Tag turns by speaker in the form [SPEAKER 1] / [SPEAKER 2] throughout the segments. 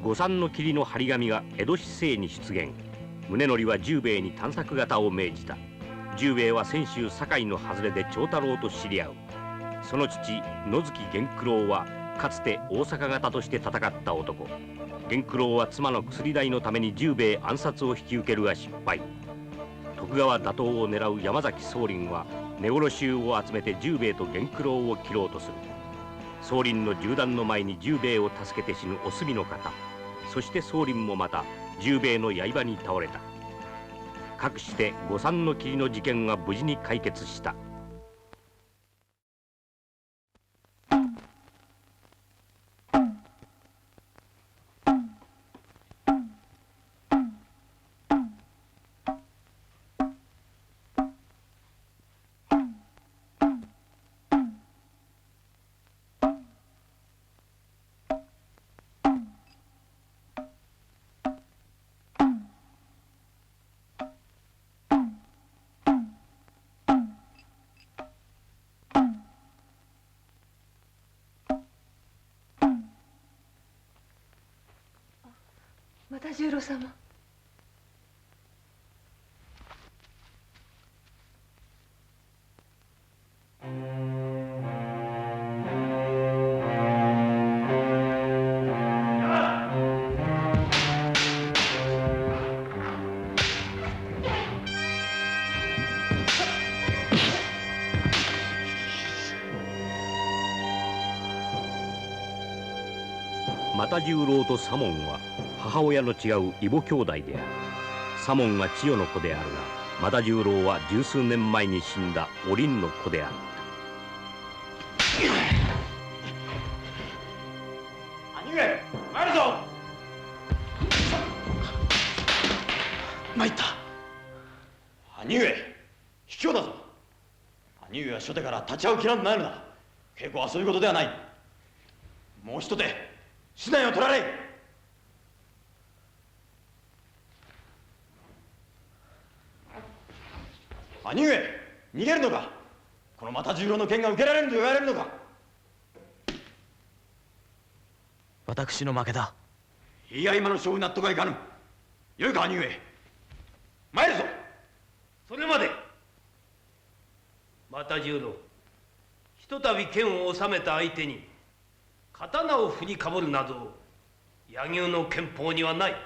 [SPEAKER 1] 五三の霧の張り紙が江戸市政に出現。宗則は十兵衛に探索方を命じた。十兵衛は泉州堺の外れで長太郎と知り合う。その父野月源九郎はかつて大阪方として戦った男。源九郎は妻の薬代のために十兵衛暗殺を引き受けるが失敗。徳川打倒を狙う山崎宗麟は根殺衆を集めて十兵衛と源九郎を切ろうとする。宗麟の銃弾の前に十兵衛を助けて死ぬお墨の方。そして宗麟もまた十兵衛の刃に倒れた。かくして五三の霧の事件は無事に解決した。
[SPEAKER 2] 又十郎様。
[SPEAKER 1] 又十郎と左門は母親の違う異母兄弟である。左門は千代の子であるが、又十郎は十数年前に死んだお凛の子である。
[SPEAKER 3] 兄上、参るぞ。参った。兄上、卑怯だぞ。兄上は初手から立ち会う気なんてないのだ。稽古はそういうことではない。もう一手竹刀を取られい。兄上、逃げるのか。この又十郎の剣が受けられると言われるのか。
[SPEAKER 4] 私の負けだ。
[SPEAKER 3] いや、今の勝負納得はいかぬ。よいか兄上、参るぞ。
[SPEAKER 5] それまで。又十郎、ひとたび剣を収めた相手に刀を振りかぶるなど柳生の憲法にはない。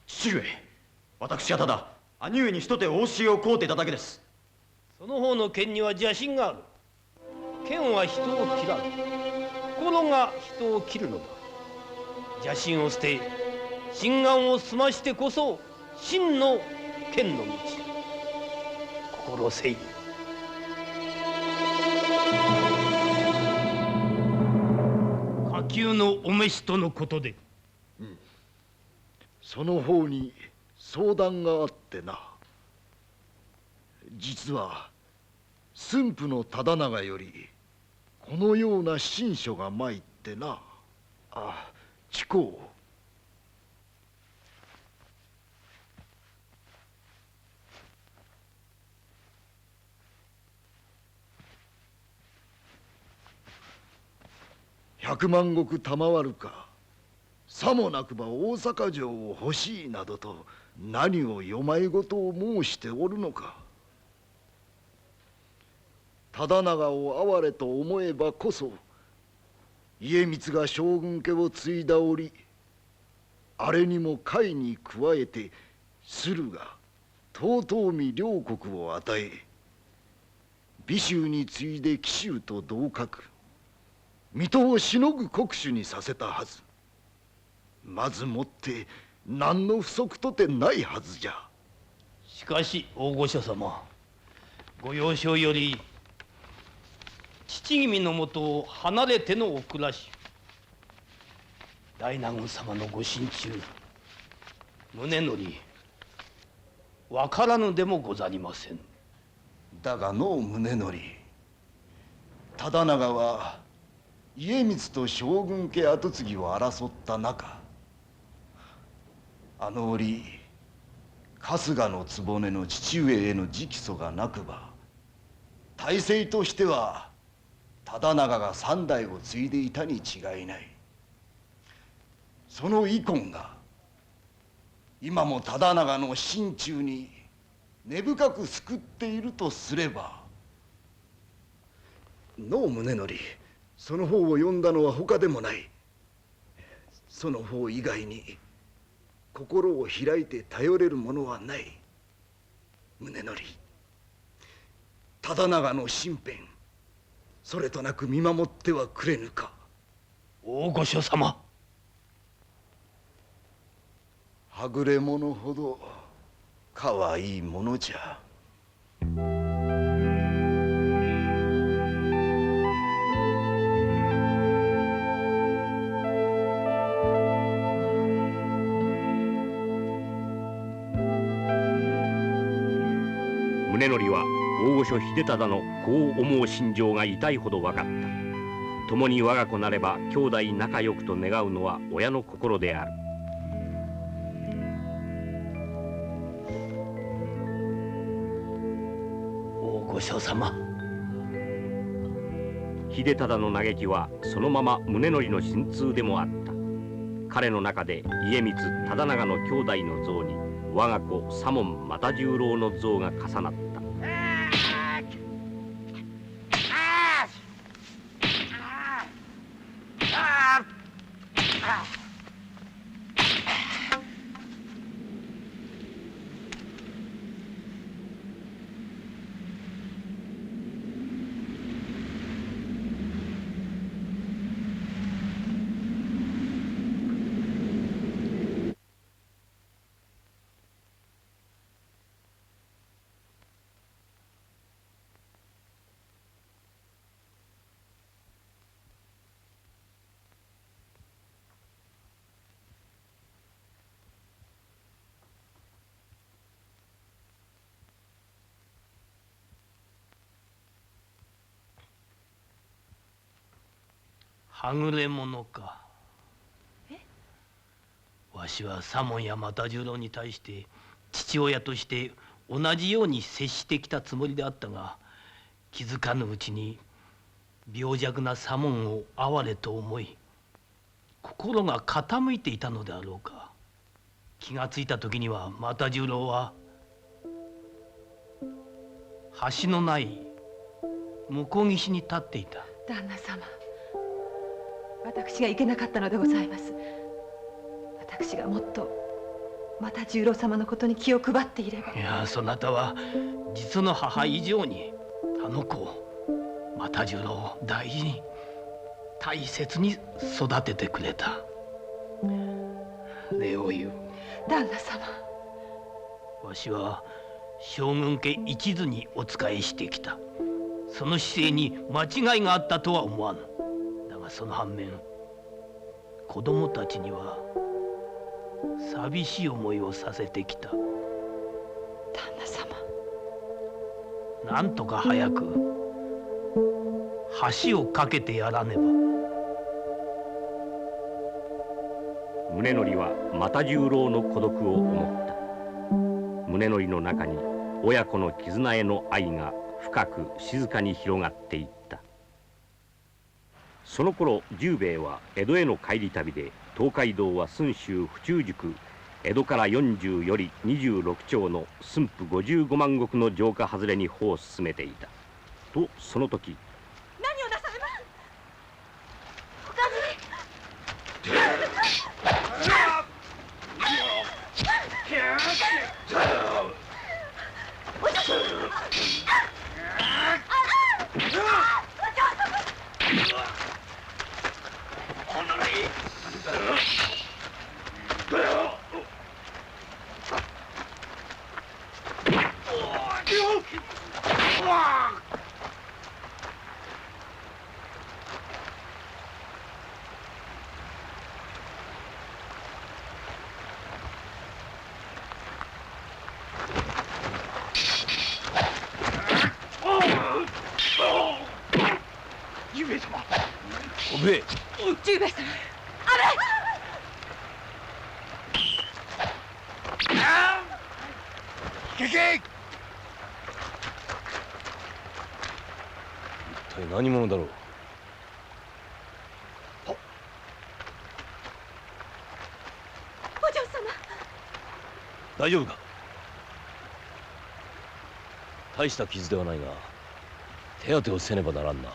[SPEAKER 3] 父上、私はただ兄上に一手お教えを請うていただけです。
[SPEAKER 5] その方の剣には邪心がある。剣は人を切らぬ、心が人を切るのだ。邪心を捨て心眼を澄ましてこそ真の剣の道。心せい。下級のお召しとのことで。
[SPEAKER 6] その方に相談があってな。実は駿府の忠長よりこのような親書が参ってな。知公。100万石賜るか、さもなくば大阪城を欲しいなどと何を世まいごとを申しておるのか。忠長を哀れと思えばこそ家光が将軍家を継いだ折、あれにも甲斐に加えて駿が遠江両国を与え、美州に次いで紀州と同格、水戸をしのぐ国主にさせたはず。まずもって何の不足とてないはずじゃ。
[SPEAKER 5] しかし大御所様、ご幼少より父君のもとを離れてのお暮らし、大納言様のご心中宗則わからぬでもござりません。
[SPEAKER 6] だがのう宗則、忠長は家光と将軍家跡継ぎを争った中、あの折春日の局の父上への直訴がなくば、体制としては忠長が3代を継いでいたに違いない。その遺恨が今も忠長の心中に根深く救っているとすれば、のう宗則、その方を読んだのは他でもない。その方以外に心を開いて頼れるものはない。宗則、忠長の身辺、それとなく見守ってはくれぬか。
[SPEAKER 5] 大御所様。
[SPEAKER 6] はぐれ者ほどかわいいものじゃ。
[SPEAKER 1] 宗則は大御所秀忠のこう思う心情が痛いほど分かった。共に我が子なれば兄弟仲良くと願うのは親の心である。
[SPEAKER 5] 大御所様。
[SPEAKER 1] 秀忠の嘆きはそのまま宗則の心痛でもあった。彼の中で家光忠長の兄弟の像に我が子左門又十郎の像が重なった。
[SPEAKER 5] はぐれ者か。わしは左門や又十郎に対して父親として同じように接してきたつもりであったが、気づかぬうちに病弱な左門を哀れと思い心が傾いていたのであろうか。気がついた時には又十郎は橋のない向こう岸に立っていた。
[SPEAKER 2] 旦那様、私がいけなかったのでございます。私がもっと又十郎様のことに気を配っていれば。
[SPEAKER 5] いや、そなたは実の母以上にあの子を又十郎を大事に大切に育ててくれた。礼を言う。
[SPEAKER 2] 旦那様、
[SPEAKER 5] わしは将軍家一途にお仕えしてきた。その姿勢に間違いがあったとは思わぬ。だがその反面、子供たちには寂しい思いをさせてきた。
[SPEAKER 2] 旦那様、
[SPEAKER 5] なんとか早く橋を架けてやらねば。
[SPEAKER 1] 宗則は又十郎の孤独を思った。宗則の中に親子の絆への愛が深く静かに広がっていった。その頃十兵衛は江戸への帰り旅で、東海道は寸州府中宿江戸から40より26町の駿府55万石の城下外れに歩を進めていた。とその時、
[SPEAKER 2] 何をなされます。
[SPEAKER 5] おべえ、
[SPEAKER 2] 十兵衛様、
[SPEAKER 5] 一体何者だろう。
[SPEAKER 7] 大丈夫か？大した傷ではないが手当てをせねばならんな。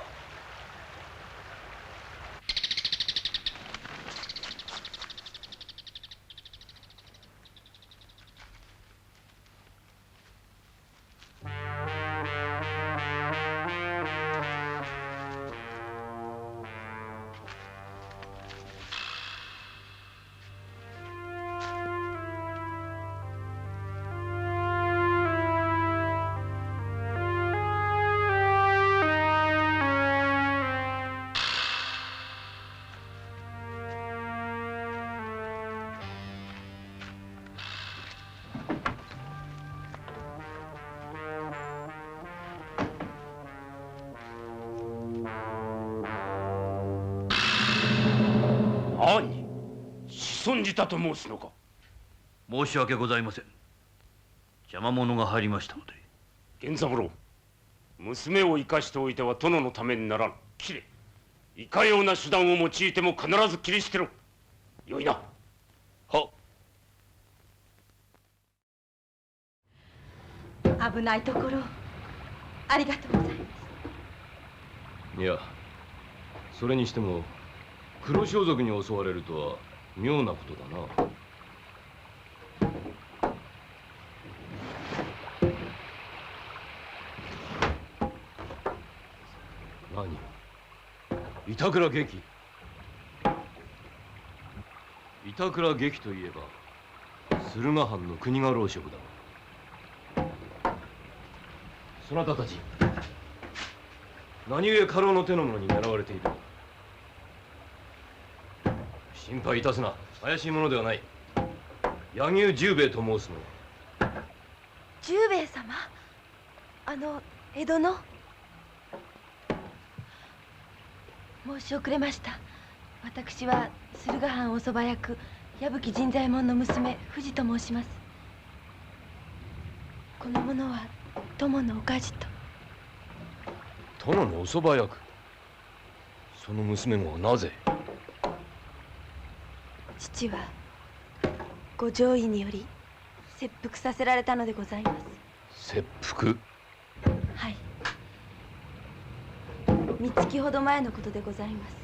[SPEAKER 1] 何、子孫じたと申すのか。
[SPEAKER 8] 申し訳ございません。邪魔者が入りましたので。
[SPEAKER 1] 源三郎、娘を生かしておいては殿のためにならん。切れ。いかような手段を用いても必ず切り捨てろ。よいな。
[SPEAKER 7] は
[SPEAKER 2] 危ないところありがとうございます。
[SPEAKER 7] いや、それにしても黒装束に襲われるとは妙なことだな。何、板倉劇。板倉劇といえば駿河藩の国家老職だ。そなたたち何故家老の手の者に狙われている。心配いたすな。怪しいものではない。柳生十兵衛と申すの。
[SPEAKER 2] 十兵衛様、江戸の。申し遅れました。私は駿河藩おそば役矢吹神左衛門の娘藤と申します。この者は友のおかじと。
[SPEAKER 7] 殿のおそば役。その娘がなぜ？
[SPEAKER 2] 父はご上意により切腹させられたのでございます。
[SPEAKER 7] 切腹？
[SPEAKER 2] はい。三月ほど前のことでございます。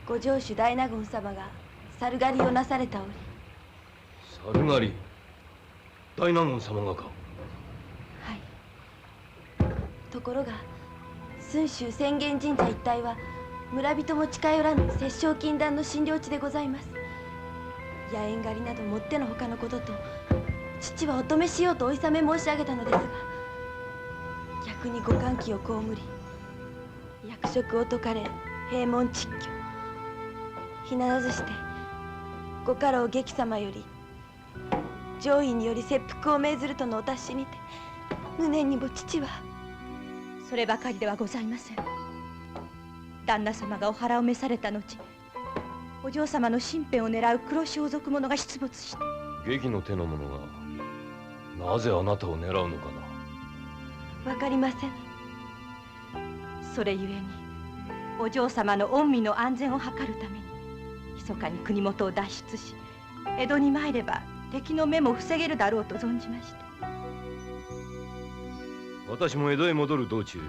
[SPEAKER 2] ご城主大納言様が猿狩りをなされた折。
[SPEAKER 7] 猿狩り？大納言様がか？
[SPEAKER 2] はい。ところが寸州浅間神社一帯は村人も近寄らぬ殺生禁断の診療地でございます。野猿狩りなどもってのほかのことと父はお止めしようとおいさめ申し上げたのですが、逆にご勘気を被り役職を解かれ閉門蟄居。ひならずしてご家老劇様より上意により切腹を命ずるとのお達しにて、無念にも父は。
[SPEAKER 9] そればかりではございません。旦那様がお腹を召された後、お嬢様の身辺を狙う黒装束者が出没して。
[SPEAKER 7] 劇の手の者がなぜあなたを狙うのかな。
[SPEAKER 2] わかりません。
[SPEAKER 9] それゆえにお嬢様の御身の安全を図るために密かに国元を脱出し、江戸に参れば敵の目も防げるだろうと存じました。
[SPEAKER 7] 私も江戸へ戻る道中へ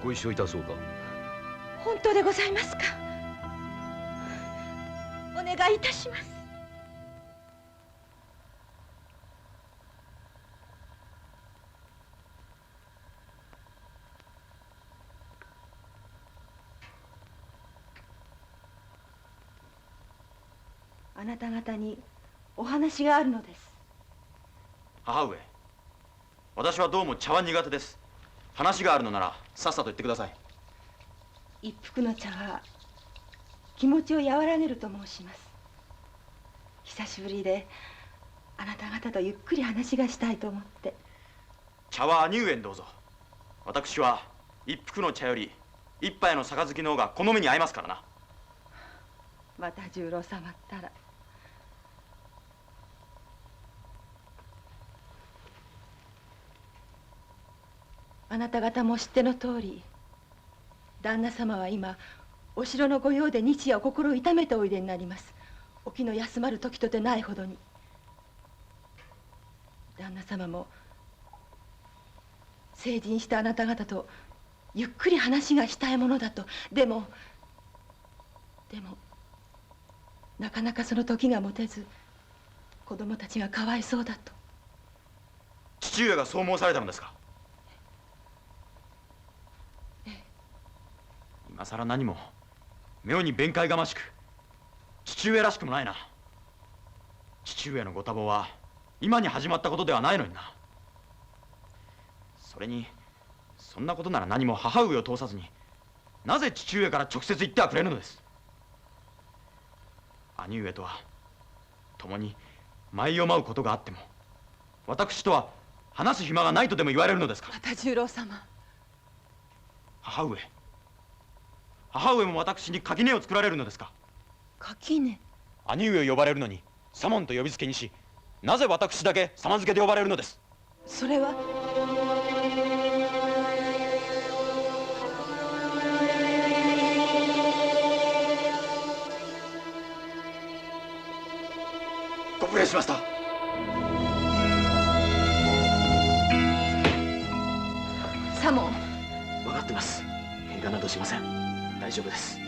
[SPEAKER 7] ご一緒いたそうか。
[SPEAKER 9] 本当でございますか。お願いいたします。
[SPEAKER 2] あなた方にお話があるのです。
[SPEAKER 3] 母上、私はどうも茶は苦手です。話があるのならさっさと言ってください。
[SPEAKER 2] 一服の茶は気持ちを和らげると申します。久しぶりであなた方とゆっくり話がしたいと思って。
[SPEAKER 3] 茶は兄上にどうぞ。私は一服の茶より一杯の杯の方がこの目に合いますからな。
[SPEAKER 2] また十郎様ったら。あなた方も知っての通り、旦那様は今お城の御用で日夜心を痛めておいでになります。お気の休まる時とてないほどに。
[SPEAKER 9] 旦那様も成人したあなた方とゆっくり話がしたいものだと。でもなかなかその時が持てず、子供たちがかわいそうだと。
[SPEAKER 3] 父上がそう申されたのですか？今さら何も妙に弁解がましく父上らしくもないな。父上のご多忙は今に始まったことではないのにな。それにそんなことなら何も母上を通さずになぜ父上から直接言ってはくれるのです。兄上とは共に舞を舞うことがあっても私とは話す暇がないとでも言われるのですか？
[SPEAKER 9] 又十郎様。
[SPEAKER 3] 母上も私に垣根を作られるのですか？
[SPEAKER 9] 垣根？
[SPEAKER 3] 兄上を呼ばれるのに左門と呼びつけにし、なぜ私だけ様付けで呼ばれるのです？
[SPEAKER 9] それは。
[SPEAKER 3] ご無礼しました。
[SPEAKER 9] 左門。
[SPEAKER 4] 分かってます。喧嘩などしません。大丈夫です。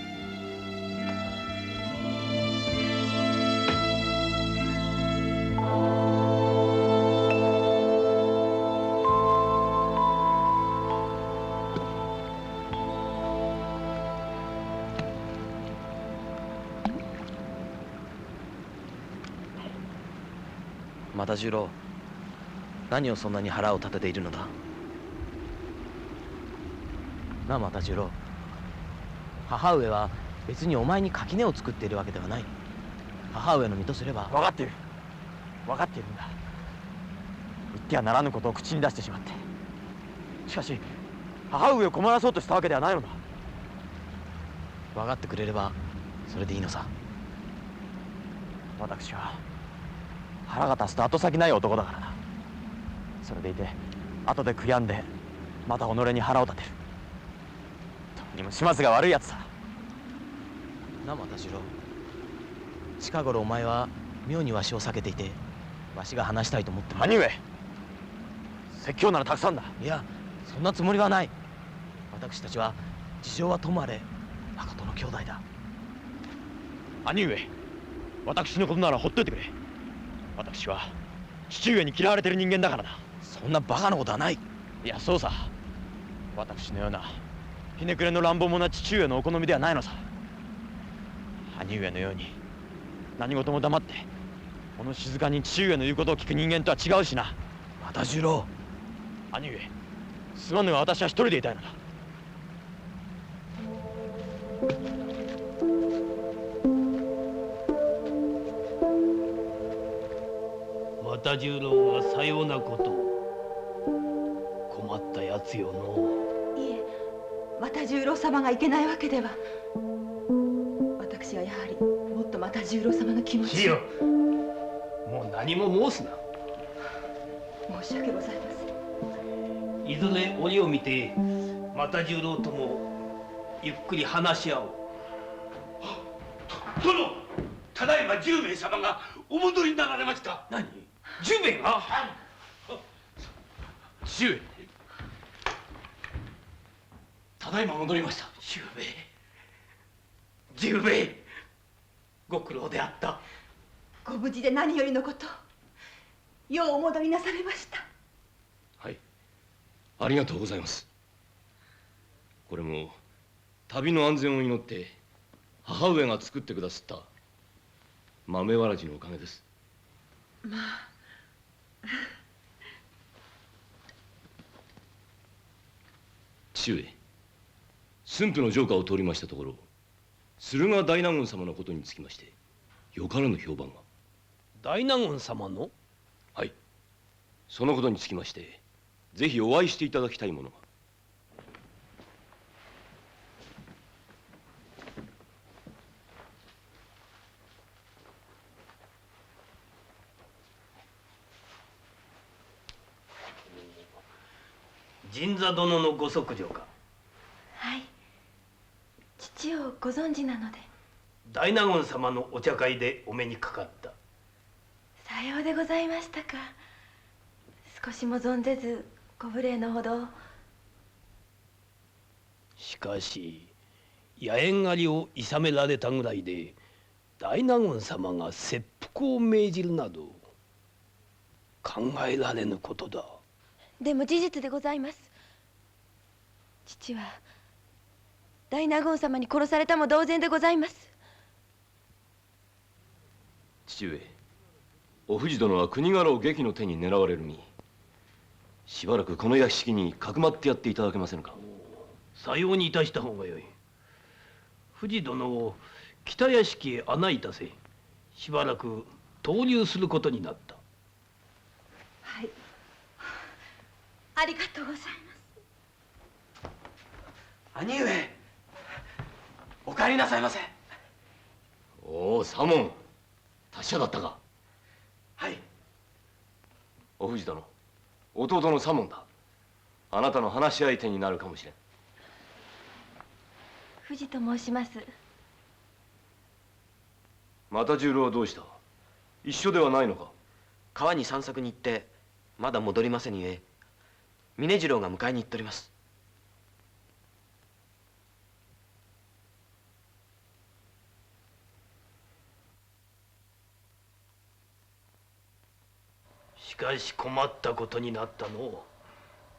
[SPEAKER 4] 又十郎、何をそんなに腹を立てているのだ。なあ又十郎、母上は別にお前に垣根を作っているわけではない。母上の身とすれば。
[SPEAKER 3] 分かっているんだ。言ってはならぬことを口に出してしまって。しかし母上を困らそうとしたわけではないのだ。
[SPEAKER 4] 分かってくれればそれでいいのさ。
[SPEAKER 3] 私は腹が立つと後先ない男だからな。それでいて後で悔やんでまた己に腹を立てる。とにも始末が悪いやつさ。
[SPEAKER 4] なあ又十郎、近頃お前は妙にわしを避けていて、わしが話したいと思っても。
[SPEAKER 3] 兄上、説教ならたくさんだ。
[SPEAKER 4] いや、そんなつもりはない。私たちは事情はともあれ誠の兄弟だ。
[SPEAKER 3] 兄上、私のことならほっといてくれ。私は父上に嫌われてる人間だからな。
[SPEAKER 4] そんなバカなことはない。
[SPEAKER 3] いや、そうさ。私のようなひねくれの乱暴者な父上のお好みではないのさ。兄上のように何事も黙ってこの静かに父上の言うことを聞く人間とは違うしな。
[SPEAKER 4] 又十郎、
[SPEAKER 3] 兄上、すまぬが私は一人でいたいのだ。
[SPEAKER 5] 又十郎はさようなことを。困ったやつよの。
[SPEAKER 9] いえ、又十郎様がいけないわけでは。私はやはりもっと又十郎様の気持ち。
[SPEAKER 5] いいよ、もう何も申すな。
[SPEAKER 9] 申し訳ございません。
[SPEAKER 5] いずれ折を見て又十郎ともゆっくり話し合おう。
[SPEAKER 10] 殿、ただいま十兵衛様がお戻りになられました。
[SPEAKER 5] 何、十兵衛が？
[SPEAKER 10] 父上、ただいま戻りました。
[SPEAKER 5] 十兵衛、ご苦労であった。
[SPEAKER 9] ご無事で何よりのこと。ようお戻りなされました。
[SPEAKER 7] はい、ありがとうございます。これも旅の安全を祈って母上が作ってくださった豆わらじのおかげです。
[SPEAKER 9] まあ
[SPEAKER 7] 父上、駿府の城下を通りましたところ、駿河大納言様のことにつきましてよからぬ評判が。
[SPEAKER 5] 大納言様の？
[SPEAKER 7] はい、そのことにつきましてぜひお会いしていただきたいものが。
[SPEAKER 5] 陣座殿のご息女か？
[SPEAKER 2] はい、父をご存知なので。
[SPEAKER 5] 大納言様のお茶会でお目にかかった。
[SPEAKER 2] さようでございましたか。少しも存ぜずご無礼のほど。
[SPEAKER 5] しかし野縁狩りを諌められたぐらいで大納言様が切腹を命じるなど考えられぬことだ。
[SPEAKER 2] でも事実でございます。父は大納言様に殺されたも同然でございます。
[SPEAKER 7] 父上、お藤殿は国家老劇の手に狙われる身。しばらくこの屋敷にかくまってやっていただけませぬか。
[SPEAKER 5] さようにいたした方がよい。藤殿を北屋敷へ案内いたせ。しばらく投入することになった。
[SPEAKER 9] はい、ありがとうございます。
[SPEAKER 4] 兄上、お帰りなさいませ。
[SPEAKER 7] おお、左門、達者だったか。
[SPEAKER 4] はい。
[SPEAKER 7] お藤殿、弟の左門だ。あなたの話し相手になるかもしれん。
[SPEAKER 2] 藤と申します。
[SPEAKER 7] 又十郎はどうした？一緒ではないのか？
[SPEAKER 4] 川に散策に行ってまだ戻りませんゆえ、峰次郎が迎えに行っております。
[SPEAKER 5] しかし困ったことになったの。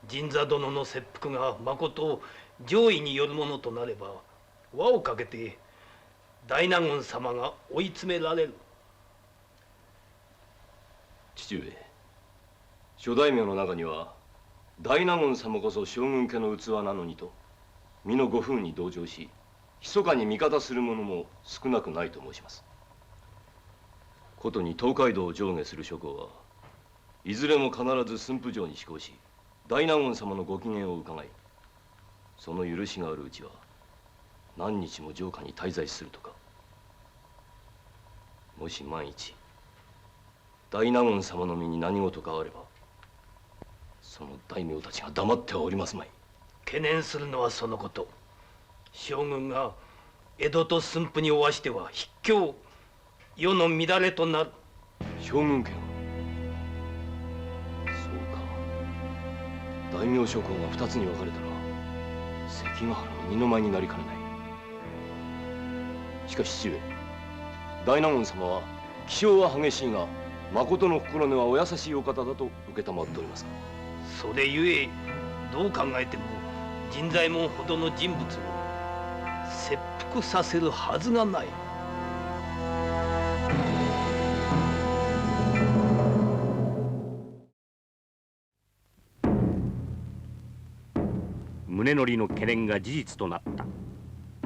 [SPEAKER 5] 陣座殿の切腹がまこと上位によるものとなれば輪をかけて大納言様が追い詰められる。
[SPEAKER 7] 父上、諸大名の中には大納言様こそ将軍家の器なのにと身のご風に同情し密かに味方する者も少なくないと申します。ことに東海道を上下する諸侯はいずれも必ず駿府城に施行し大納言様のご機嫌を伺い、その許しがあるうちは何日も城下に滞在するとか。もし万一大納言様の身に何事があればその大名たちが黙ってはおりますまい。
[SPEAKER 5] 懸念するのはそのこと。将軍が江戸と駿府におわしては筆境、世の乱れとなる。
[SPEAKER 7] 将軍家が大名諸侯が二つに分かれたら関ヶ原の二の舞になりかねない。しかし父上、大納言様は気性は激しいがまことの心根はお優しいお方だと承っておりますが。
[SPEAKER 5] それゆえどう考えても陣左衛門ほどの人物を切腹させるはずがない。
[SPEAKER 1] 宗則の懸念が事実となった。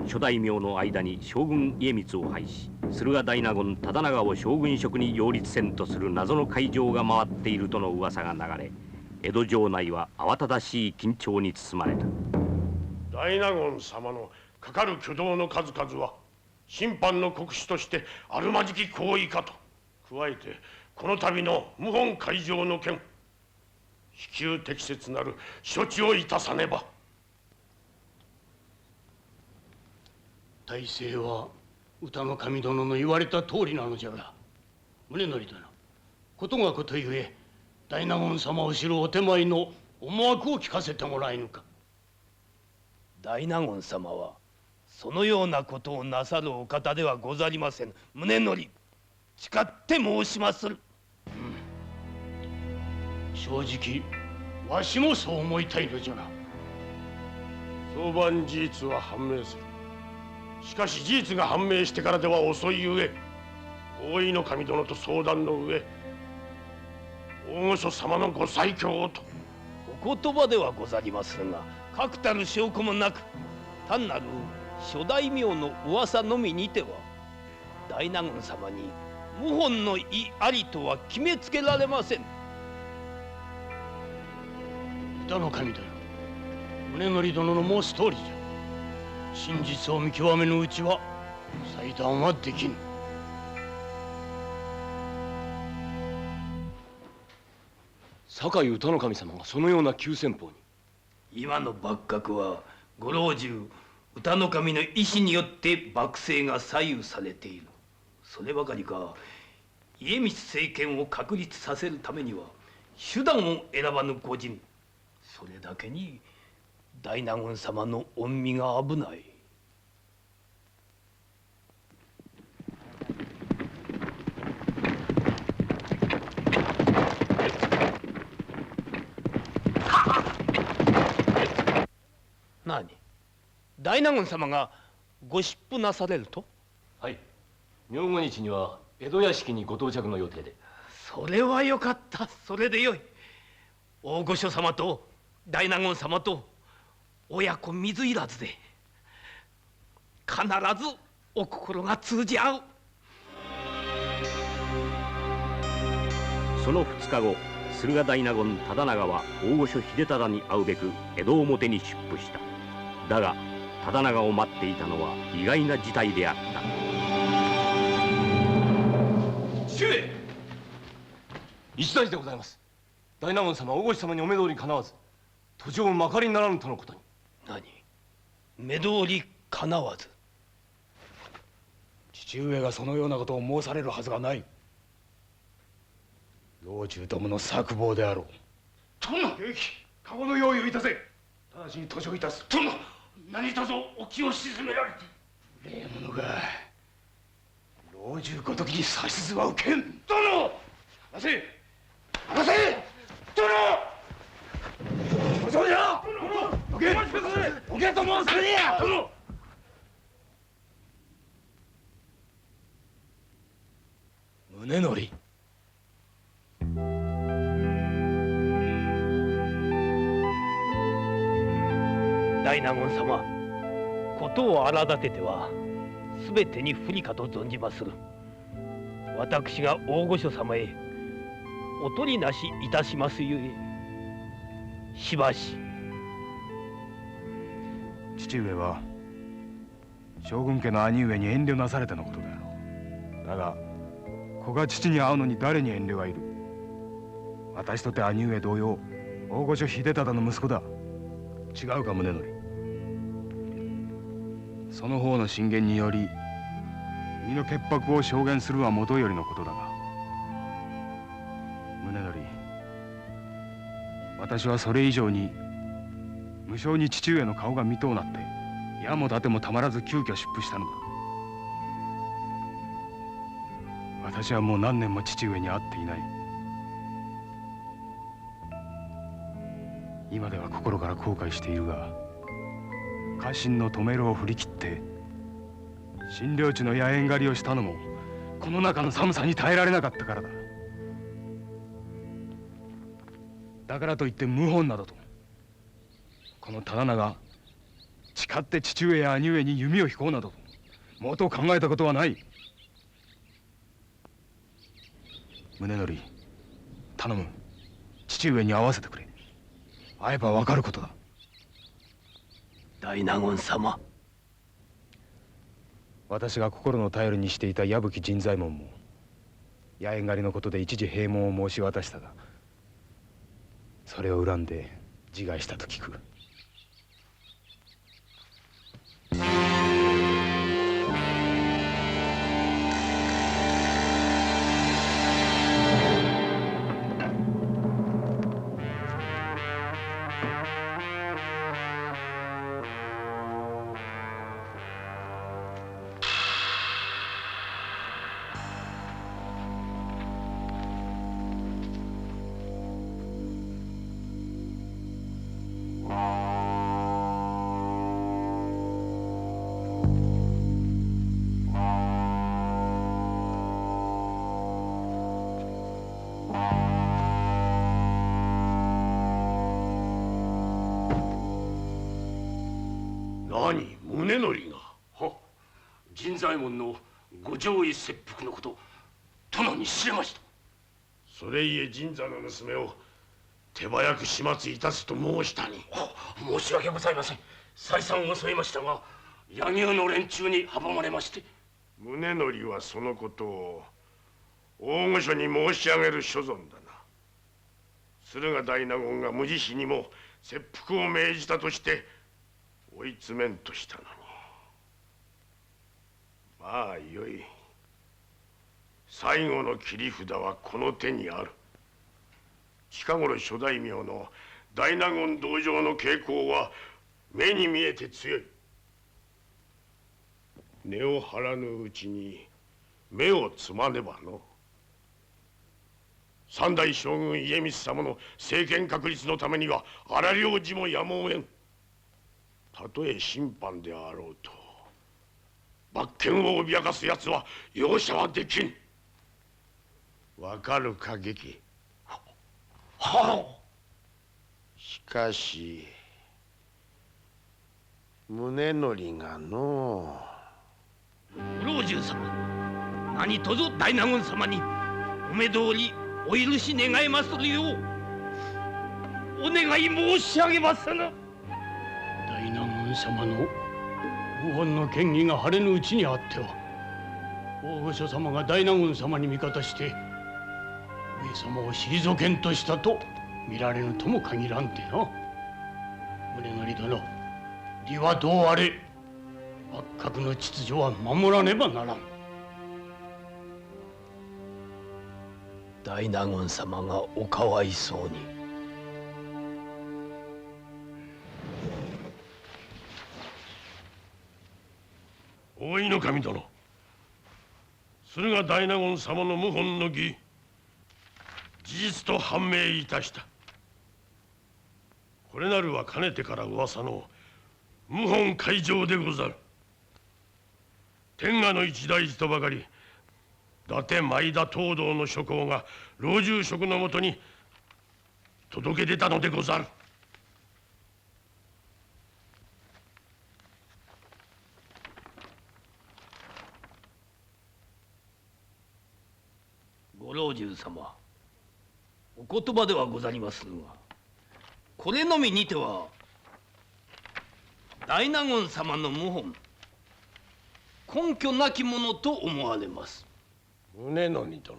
[SPEAKER 1] 諸大名の間に将軍家光を配し駿河大納言忠長を将軍職に擁立せんとする謎の会場が回っているとの噂が流れ、江戸城内は慌ただしい緊張に包まれた。
[SPEAKER 10] 大納言様のかかる挙動の数々は審判の国主としてあるまじき行為かと。加えてこの度の謀反会場の件、至急適切なる処置をいたさねば。
[SPEAKER 11] 大政は歌の神殿の言われた通りなのじゃが、宗則殿、ことがことゆえ大納言様を知るお手前の思惑を聞かせてもらえぬか。
[SPEAKER 5] 大納言様はそのようなことをなさるお方ではござりません。宗則、誓って申しまする。
[SPEAKER 11] 正直わしもそう思いたいのじゃな。
[SPEAKER 10] 早晩事実は判明する。しかし事実が判明してからでは遅いゆえ、大井の神殿と相談の上大御所様のご裁教をと。
[SPEAKER 5] お言葉ではござりますが確たる証拠もなく、単なる諸大名の噂のみにては大納言様に謀反の意ありとは決めつけられません。
[SPEAKER 11] 歌の神殿、宗則殿の申す通りじゃ。真実を見極めぬうちは裁断はできぬ。
[SPEAKER 7] 酒井歌の神様がそのような急先鋒に。
[SPEAKER 5] 今の幕閣はご老中歌の神の意志によって幕政が左右されている。そればかりか家光政権を確立させるためには手段を選ばぬ御人、それだけに大納言様の恩義が危ない。何、大納言様がご出府なされると？
[SPEAKER 7] はい。明後日には江戸屋敷にご到着の予定で。
[SPEAKER 5] それはよかった。それでよい。大御所様と大納言様と親子水入らずで必ずお心が通じ合う。
[SPEAKER 1] その2日後、駿河大納言忠長は大御所秀忠に会うべく江戸表に出府した。だが忠長を待っていたのは意外な事態であった。
[SPEAKER 7] 父上、一大事でございます。大納言様、大御所様にお目通りかなわず、途上まかりにならぬとのことに。
[SPEAKER 5] 何、目通りかなわず？
[SPEAKER 11] 父上がそのようなことを申されるはずがない。老中どもの策謀であろう。
[SPEAKER 10] 殿、
[SPEAKER 11] 籠の用意をいたせ。直ちに図書いたす。
[SPEAKER 10] 殿、何とぞお気を鎮められて。
[SPEAKER 11] 例者が老中ごときに指図は受けん。
[SPEAKER 10] 殿、
[SPEAKER 11] 離せ離せ。殿、そうじゃ。どけどけと申すにや。
[SPEAKER 10] 殿、
[SPEAKER 11] 宗則。
[SPEAKER 5] 大納言様、ことを荒立ててはすべてに不利かと存じまする。私が大御所様へお取りなしいたしますゆえ、しばし。
[SPEAKER 12] 父上は将軍家の兄上に遠慮なされてのことであろう。だが子が父に会うのに誰に遠慮がいる。私とて兄上同様大御所秀忠の息子だ。違うか宗則。その方の進言により身の潔白を証言するはもとよりのことだが、宗則、私はそれ以上に無性に父上の顔が見とうなって矢も盾もたまらず急遽出府したのだ。私はもう何年も父上に会っていない。今では心から後悔しているが、家臣の止めるを振り切って診療地の野縁狩りをしたのもこの中の寒さに耐えられなかったからだ。だからといって謀反などと、この忠長誓って父上や兄上に弓を引こうなどともと考えたことはない。宗則、頼む、父上に会わせてくれ。会えばわかることだ。
[SPEAKER 5] 大納言様、
[SPEAKER 12] 私が心の頼りにしていた矢吹神左衛門も野縁狩りのことで一時閉門を申し渡したが、それを恨んで自害したと聞く。
[SPEAKER 10] 何、宗則が？
[SPEAKER 8] は、神左衛門のご上位切腹のこと殿に知れました。
[SPEAKER 10] それゆえ神座の娘を手早く始末いたすと申したに。
[SPEAKER 8] 申し訳ございません。再三襲いましたが柳生の連中に阻まれまして。
[SPEAKER 10] 宗則はそのことを大御所に申し上げる所存だな。駿河大納言が無慈悲にも切腹を命じたとして追い詰めんとしたのに。まあよい。最後の切り札はこの手にある。近頃諸大名の大納言道場の傾向は目に見えて強い。根を張らぬうちに目をつまねばの。三代将軍家光様の政権確立のためには荒領事もやむを得ん。たとえ審判であろうと幕権を脅かすやつは容赦はできん。わかるか劇。
[SPEAKER 11] はあ。
[SPEAKER 10] しかし宗則がの
[SPEAKER 5] 老中様、何とぞ大納言様にお目通りお許し願いまするようお願い申し上げまする。
[SPEAKER 11] 大納言様の謀反の嫌疑が晴れぬうちにあっては大御所様が大納言様に味方して上様を退けんとしたと見られぬとも限らんてな。宗則殿、理はどうあれ幕閣の秩序は守らねばならん。
[SPEAKER 5] 大納言様がおかわいそうに。
[SPEAKER 10] 大井守殿、駿河大納言様の謀反の儀事実と判明いたした。これなるはかねてから噂の謀反会場でござる。天下の一大事とばかり伊達前田東堂の諸侯が老中職のもとに届け出たのでござる。
[SPEAKER 5] ご老中様、お言葉ではござりますが、これのみにては大納言様の謀反根拠なきものと思われます。
[SPEAKER 10] 宗則殿、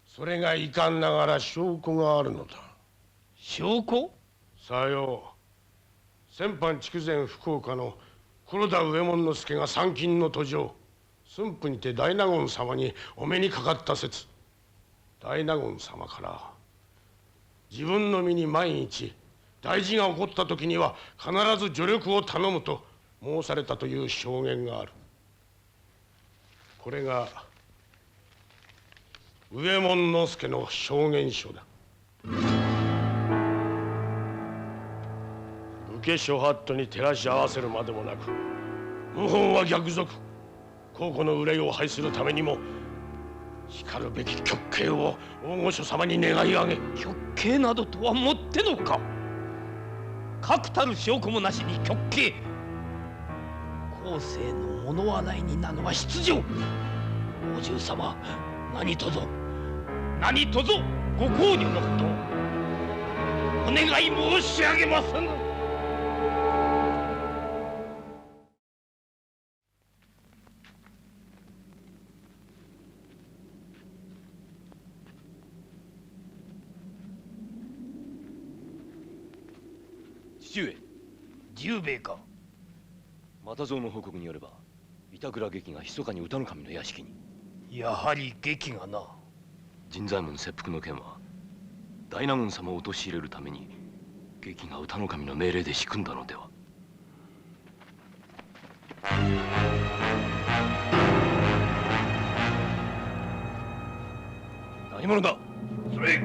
[SPEAKER 10] それがいかんながら証拠があるのだ。
[SPEAKER 5] 証拠？
[SPEAKER 10] さよう。先般筑前福岡の黒田上門之助が参勤の途上駿府にて大納言様にお目にかかった説、大納言様から自分の身に万一大事が起こった時には必ず助力を頼むと申されたという証言がある。これが上門之助の証言書だ。武家諸法度に照らし合わせるまでもなく、謀反は逆賊、公庫の憂いを排するためにもしかるべき極刑を大御所様に願い上げ。
[SPEAKER 5] 極刑などとはもってのか。確たる証拠もなしに極刑。後世の物笑いになるのは必定。老中様、何とぞご考慮のほどお願い申し上げまする。
[SPEAKER 7] 父上、
[SPEAKER 5] 十兵衛か。
[SPEAKER 7] 又蔵の報告によれば板倉劇が密かに歌守の屋敷に。
[SPEAKER 5] やはり劇がな。
[SPEAKER 7] 神左衛門切腹の件は大納言様を陥れるために劇が歌守の命令で仕組んだのでは。何者だ。
[SPEAKER 5] それ。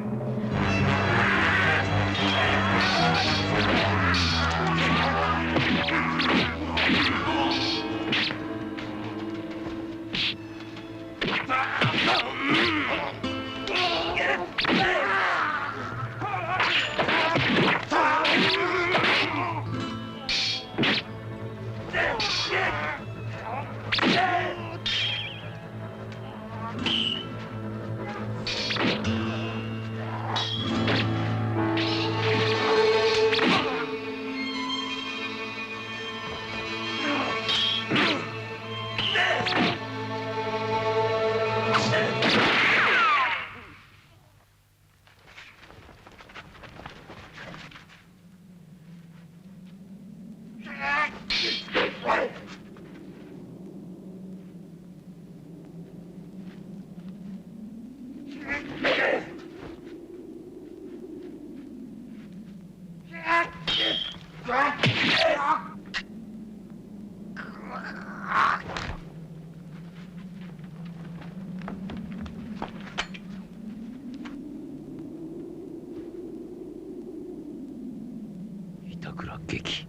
[SPEAKER 8] 朝倉劇。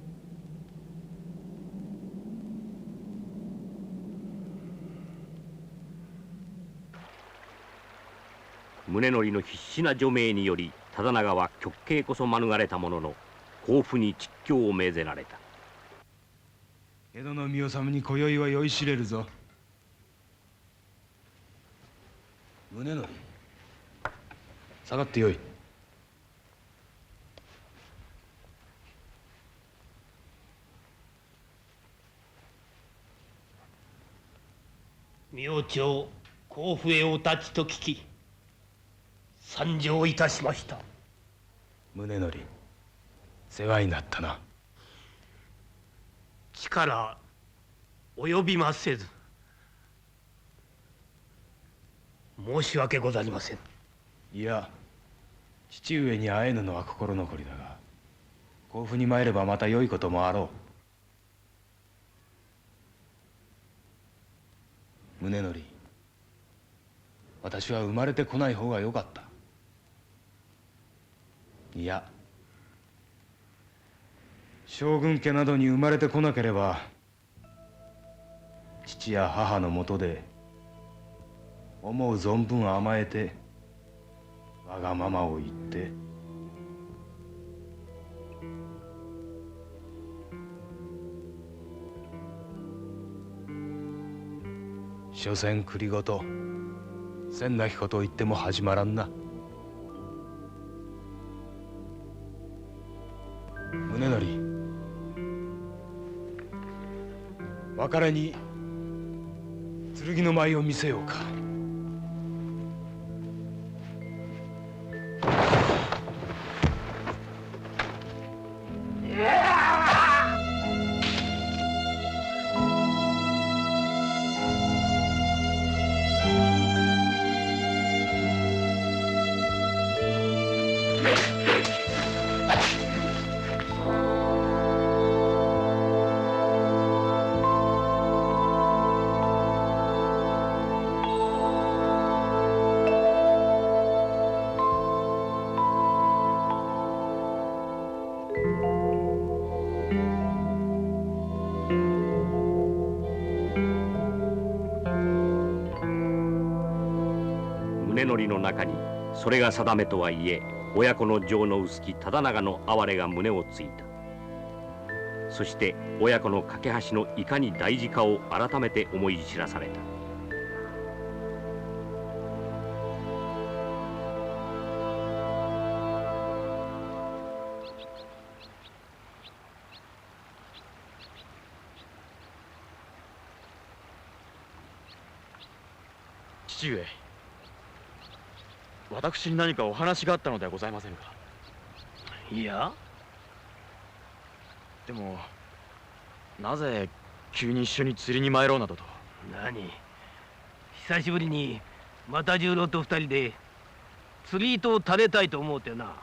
[SPEAKER 1] 宗則の必死な助命により忠長は極刑こそ免れたものの甲府に蟄居を命ぜられた。
[SPEAKER 12] 江戸の御治に今宵は酔いしれるぞ。宗則、下がってよい。
[SPEAKER 5] 明朝甲府へお立ちと聞き参上いたしました。
[SPEAKER 12] 宗則、世話になったな。
[SPEAKER 5] 力及びませず申し訳ござりません。
[SPEAKER 12] いや、父上に会えぬのは心残りだが、甲府に参ればまた良いこともあろう。宗則、私は生まれてこない方が良かった。いや、将軍家などに生まれてこなければ、父や母のもとで思う存分甘えてわがままを言って所詮繰りごとせんなきことを言っても始まらんな。宗則、別れに剣の舞を見せようか。
[SPEAKER 1] 宗則の中にそれが定めとはいえ親子の情の薄き忠長の哀れが胸をついた。そして親子の架け橋のいかに大事かを改めて思い知らされた。
[SPEAKER 3] 父上、私に何かお話があったのではございませんか。
[SPEAKER 5] いや、
[SPEAKER 3] でもなぜ急に一緒に釣りに参ろうなどと。
[SPEAKER 5] 何、久しぶりに又十郎と二人で釣り糸を垂れたいと思うてな。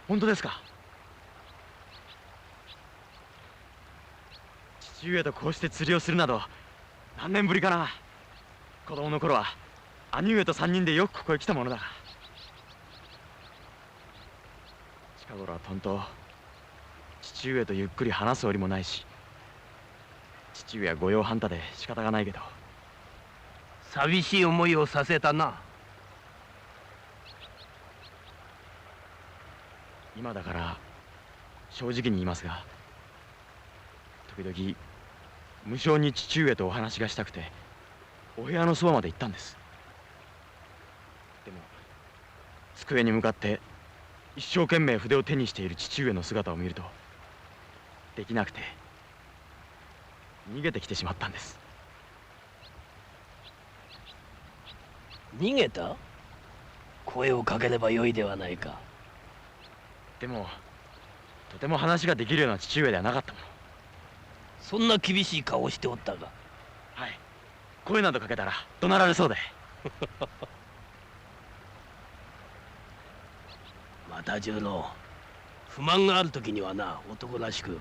[SPEAKER 3] 本当ですか。父上とこうして釣りをするなど何年ぶりかな。子供の頃は兄上と3人でよくここへ来たものだが、近頃はとんと父上とゆっくり話す折もないし、父上は御用反対で仕方がないけど。
[SPEAKER 5] 寂しい思いをさせたな。
[SPEAKER 3] 今だから正直に言いますが、時々無性に父上とお話がしたくてお部屋のそばまで行ったんです。でも机に向かって一生懸命筆を手にしている父上の姿を見るとできなくて逃げてきてしまったんです。
[SPEAKER 5] 逃げた？声をかければよいではないか。
[SPEAKER 3] でもとても話ができるような父上ではなかったもの。
[SPEAKER 5] そんな厳しい顔をしておったが。
[SPEAKER 3] はい、声などかけたら怒鳴られそうで。
[SPEAKER 5] 又十郎、不満がある時にはな、男らしく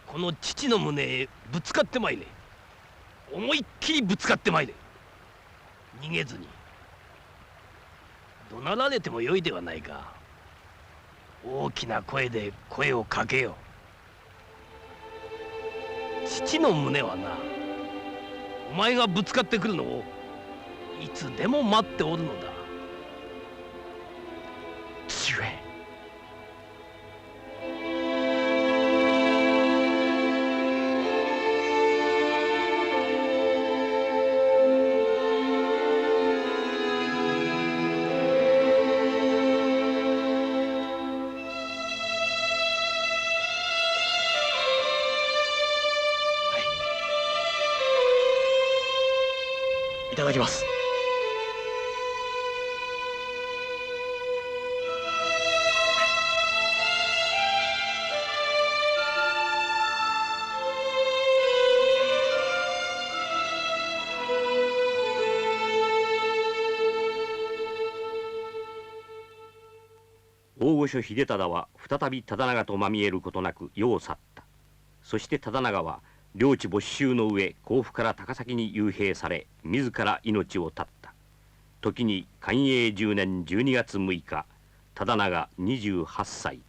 [SPEAKER 5] この父の胸へぶつかってまいれ。思いっきりぶつかってまいれ。逃げずに怒鳴られてもよいではないか。大きな声で声をかけよ。父の胸はな、お前がぶつかってくるのをいつでも待っておるのだ。父上。
[SPEAKER 3] いただきます。
[SPEAKER 1] 大御所秀忠は再び忠長とまみえることなく世を去った。そして忠長は領地没収の上、甲府から高崎に幽閉され、自ら命を絶った。時に寛永10年12月6日、忠長28歳。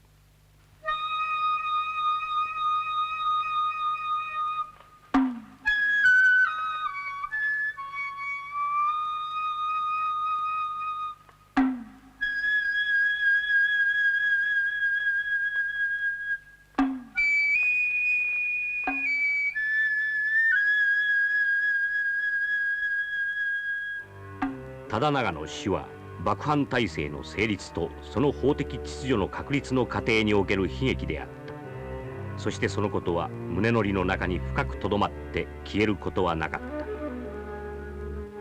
[SPEAKER 1] 忠長の死は幕藩体制の成立とその法的秩序の確立の過程における悲劇であった。そしてそのことは宗則の中に深くとどまって消えることはなかった。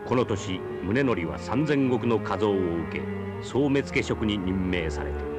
[SPEAKER 1] この年宗則は3000石の加増を受け総目付職に任命された。